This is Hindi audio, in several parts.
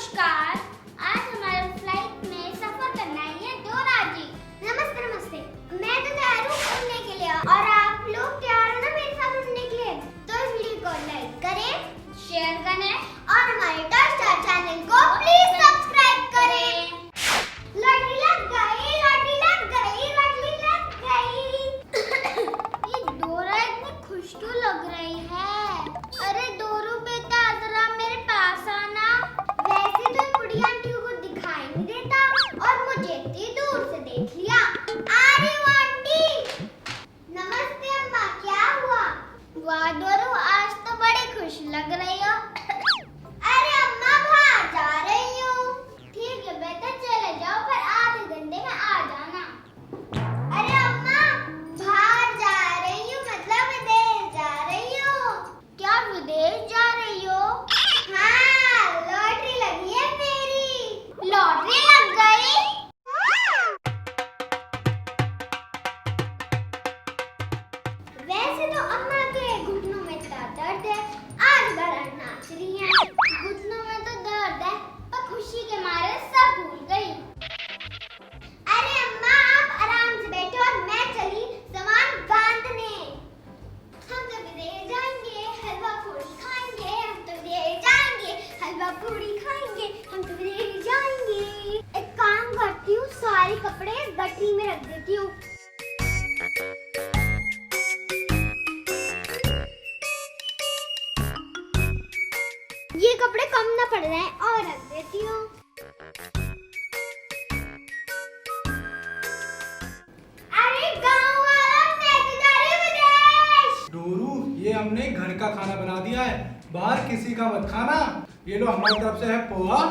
नमस्कार। आज हमारे फ्लाइट में सफर करना है ये दो राजी। नमस्ते नमस्ते। मैं तो तैयार हूँ उड़ने के लिए और आप लोग तैयार हो ना मेरे साथ उड़ने के लिए? तो इस वीडियो को लाइक करें, शेयर करें और हमारे टॉय स्टार चैनल को प्लीज सब्सक्राइब करें। लॉटरी लग गई, लॉटरी लग गई, लॉटरी लग गई। ये डोरा इतनी खुश तो लग रही है। अरे 2 रुपए का जरा मेरे पास आना। वैसे तो बुढ़ी आंटी को दिखाई नहीं देता और मुझे इतनी दूर से देख लिया। आ रही हूँ आंटी। नमस्ते अम्मा, क्या हुआ? वाह डोरू, आज तो बड़ी खुश लग रही हो। अरे अम्मा बाहर जा रही हूँ। ठीक है बेटा, चले जाओ पर आधे घंटे में आ जाना। अरे अम्मा बाहर जा रही हूँ, मतलब विदेश जा रही हूँ। क्या विदेश जा रही हो? हाँ, लॉटरी लगी है मेरी। लॉटरी लग गई? वैसे तो अम्मा के घुटनों में इतना दर्द है, आज बार नाच रही हैं। घुटनों में तो दर्द है पर खुशी के मारे सब भूल गई। अरे अम्मा आप आराम से बैठो और मैं चली सामान बांधने। हम तो विदेश जाएंगे, हलवा पूरी खाएंगे। हम तो विदेश जाएंगे, हलवा पूरी खाएंगे। हम तो विदेश जाएंगे। एक काम करती हूँ, सारे कपड़े गठरी में रख देती हूँ। ये कपड़े कम ना पड़ रहे हैं और रख देती हूँ। अरे गाँव वालों, मैं तो जा रही हूँ विदेश। डोरू, ये हमने घर का खाना बना दिया है, बाहर किसी का मत खाना। ये लो हमारी तरफ से है पोहा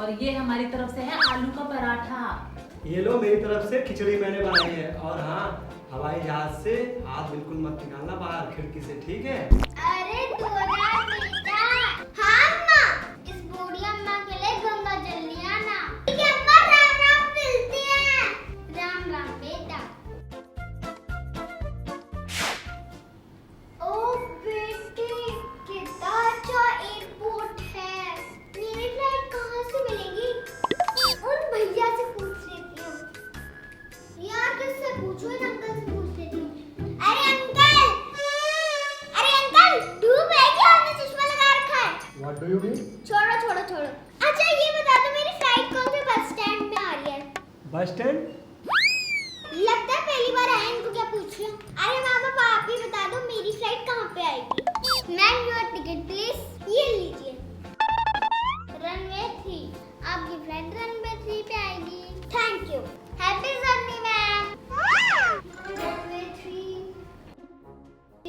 और ये हमारी तरफ से है आलू का पराठा। ये लो मेरी तरफ से खिचड़ी मैंने बनाई है। और हाँ, हवाई जहाज से हाथ बिल्कुल मत निकालना बाहर खिड़की से, ठीक है? अरे डोरा बेटा। हाँ अम्मा, इस बूढ़ी अम्मा के लिए गंगा जल ले आना। ठीक है अम्मा, राम राम, मिलते हैं। राम राम बेटा। ओ बेटे, कितना अच्छा एयरपोर्ट है। मेरी फ्लाइट कहाँ से मिलेगी? उन भैया से पूछ लेती हूँ। यार किससे पूछूं? इन अंकल से पूछ लेती हूँ। अरे अंकल, अरे अंकल, धूप है क्या? आपने चश्मा लगा रखा है। What do you mean? छोड़ो छोड़ो छोड़ो। अच्छा ये बता दो, मेरी फ्लाइट कौन से बस स्टैंड में आ रही है? Bus stand? लगता है पहली बार आए, इनको क्या पूछ रही हूँ। अरे मामा आप ही बता दो, मेरी फ्लाइट कहाँ पे आएगी? Ma'am your ticket please. ये लीजिए। रनवे 3, आपकी फ्लाइट रनवे 3 पे आएगी। Thank you. Happy journey ma'am. Runway 3,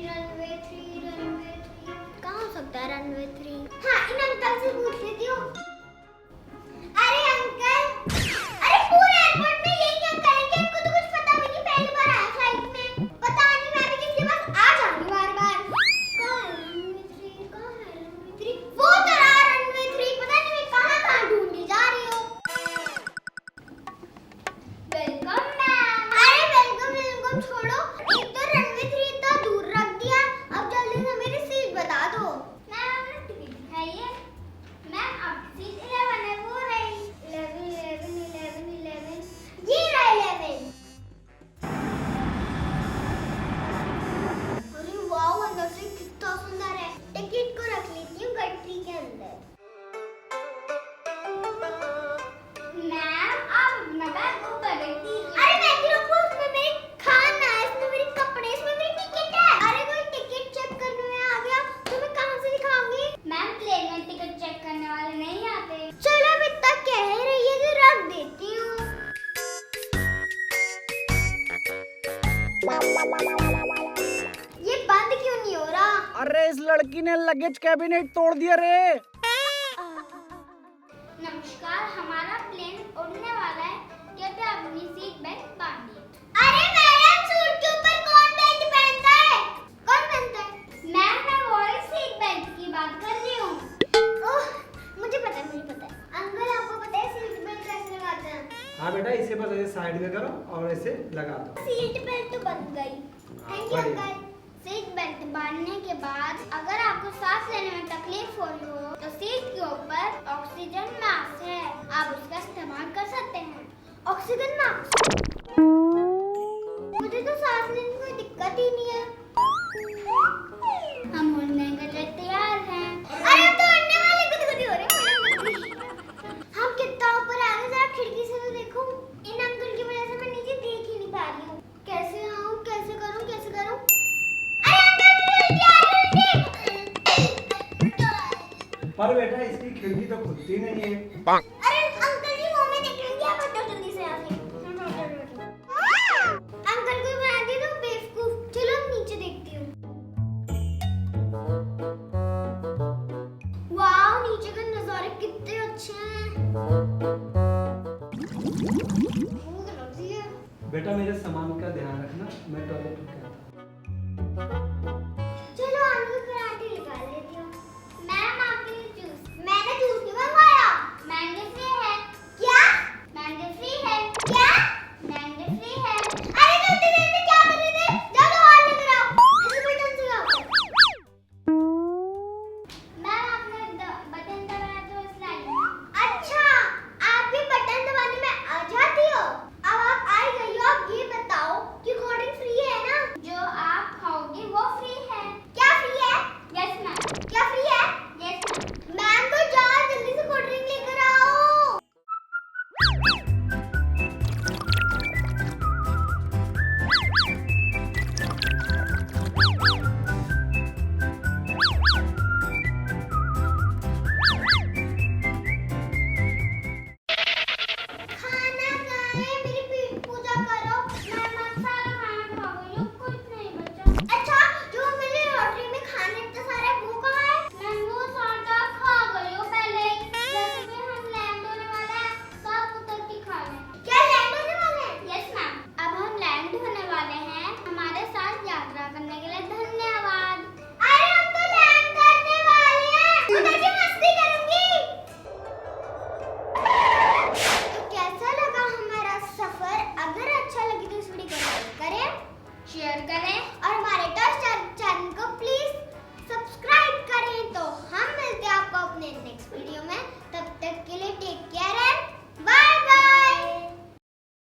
runway 3, runway 3 कहाँ हो सकता है रनवे 3? हाँ, इन अंकल से पूछ लेती हूँ। अरे अंकल, अरे पूरे एयरपोर्ट में यही अंकल है कि इनको तो कुछ पता भी नहीं, पहली बार आया फ्लाइट में। पता नहीं, मैं भी किसके पास आ जाऊंगी बार बार। कहाँ है रनवे 3? कहाँ है रनवे 3? वो तो रहा रनवे 3, पता नहीं मैं कहाँ कहाँ ढूंढी जा रही हूँ। Welcome ma'am. अरे वेलकम वेलकम छोड़ो, एक तो रनवे 3 इतना दूर रख दिया, अब जल्दी से मेरी सीट बता दो। मैम आपने टिकट दिखाइए। मैम आपकी सीट 11 है, वो रही 11 11 11 11 ये रहा 11। अरे वाह, अंदर से कितना सुंदर है। टिकट को रख लेती हूँ गठरी के अंदर। मैम आप अपना बैग ऊपर रखिए। अरे मैं क्यों रखूं? इसमें मेरे खाना है, इसमें मेरे कपड़े, इसमें मेरी टिकट है। अरे कोई टिकट चेक करने में आ गया तो मैं कहाँ से दिखाऊंगी? मैम प्लेन में टिकट चेक करने वाले नहीं आते। चलो अब इतना कह रही है तो रख देती हूँ। ये बंद क्यों नहीं हो रहा? अरे इस लड़की ने लगेज कैबिनेट तोड़ दिया रे। नमस्कार, हमारा प्लेन उड़ने वाला है, कृपया अपनी सीट बेल्ट बांधिए। अरे मैडम, सूट के ऊपर कौन बेल्ट पहनता है? कौन पहनता है? मैम मैं वही सीट बेल्ट की बात कर रही हूँ। ओह, मुझे पता है, मुझे पता है। अंकल आपको पता है सीट बेल्ट कैसे लगाते हैं? हाँ बेटा, इसे बस ऐसे साइड में करो और ऐसे लगा दो। सीट बेल्ट तो बन गई। Thank you uncle. Seat belt बांधने के बाद अगर आपको सांस लेने में तकलीफ हो रही हो तो सीट के ऊपर ऑक्सीजन मास्क ऑक्सीजन मास्क। मुझे तो सांस लेने में कोई दिक्कत ही नहीं है। हम उड़ने के लिए तैयार हैं। अरे हम तो उड़ने वाले, गुदगुदी हो रहे हैं। हम कितना ऊपर आ गए, जरा खिड़की से तो देखो। इन अंकल की वजह से मैं नीचे देख ही नहीं पा रही हूँ। कैसे आऊँ, कैसे करूँ, कैसे करूँ? अरे अंकल उल्टी आ रही है, उल्टी। पर बेटा इसकी खिड़की तो खुलती नहीं है। अरे अंकल जी मुंह में देख लेंगे, आप हटो जल्दी से यहाँ से। अंकल को बना दिया तो बेवकूफ। चलो अब नीचे देखती हूँ। वाह, नीचे के नजारे कितने अच्छे हैं। भूख लग रही है। बेटा मेरे सामान का ध्यान रखना, मैं टॉयलेट